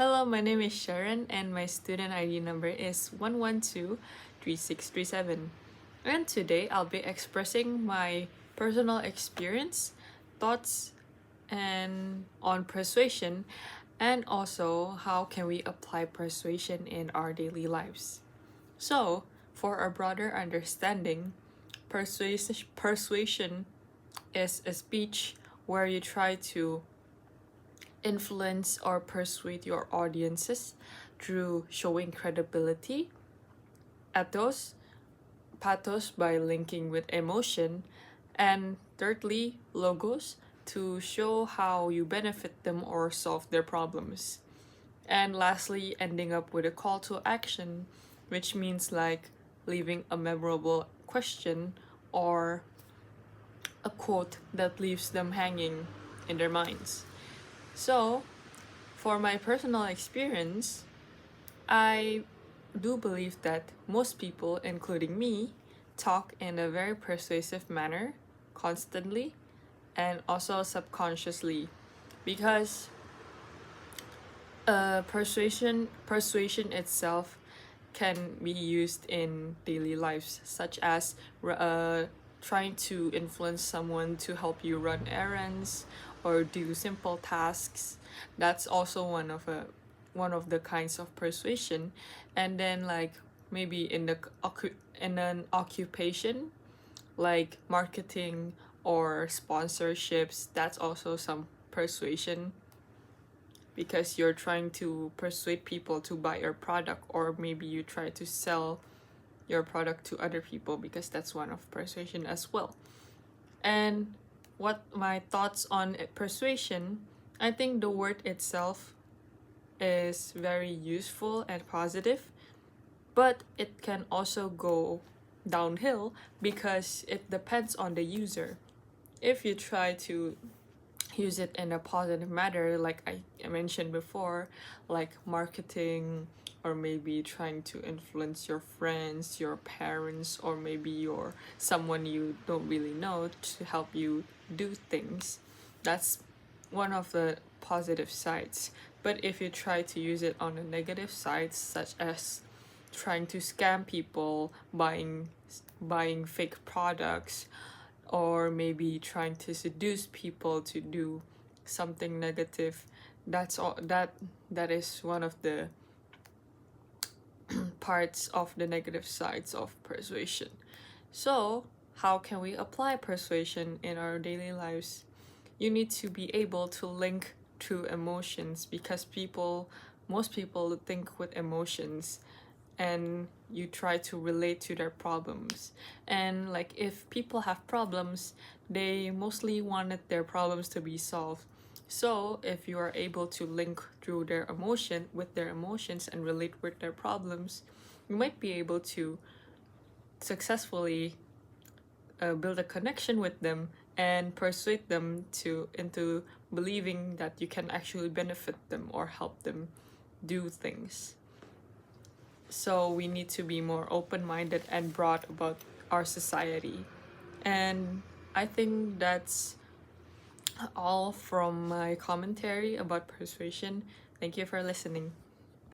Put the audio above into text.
Hello, my name is Sharon and my student ID number is 1123637. And today I'll be expressing my personal experience, thoughts, and on persuasion, and also how can we apply persuasion in our daily lives. So, for a broader understanding, persuasion is a speech where you try to influence or persuade your audiences through showing credibility, pathos by linking with emotion, and thirdly, logos to show how you benefit them or solve their problems. And lastly, ending up with a call to action, which means like leaving a memorable question or a quote that leaves them hanging in their minds. So, for my personal experience, I do believe that most people, including me, talk in a very persuasive manner constantly and also subconsciously because persuasion itself can be used in daily lives, such as trying to influence someone to help you run errands or do simple tasks. That's also one of the kinds of persuasion. And then like maybe in an occupation like marketing or sponsorships, that's also some persuasion because you're trying to persuade people to buy your product, or maybe you try to sell your product to other people because that's one of persuasion as well. And what my thoughts on persuasion, I think the word itself is very useful and positive, but it can also go downhill because it depends on the user. If you try to use it in a positive manner, like I mentioned before, like marketing, or maybe trying to influence your friends, your parents, or maybe your someone you don't really know to help you do things. That's one of the positive sides. But if you try to use it on the negative sides, such as trying to scam people, buying fake products, or maybe trying to seduce people to do something negative, that is one of the parts of the negative sides of persuasion. So how can we apply persuasion in our daily lives? You need to be able to link to emotions because most people think with emotions, and you try to relate to their problems. And like if people have problems, they mostly wanted their problems to be solved. So if you are able to link through their emotion with their emotions and relate with their problems, you might be able to successfully build a connection with them and persuade them to into believing that you can actually benefit them or help them do things. So we need to be more open-minded and broad about our society. And I think that's all from my commentary about persuasion. Thank you for listening.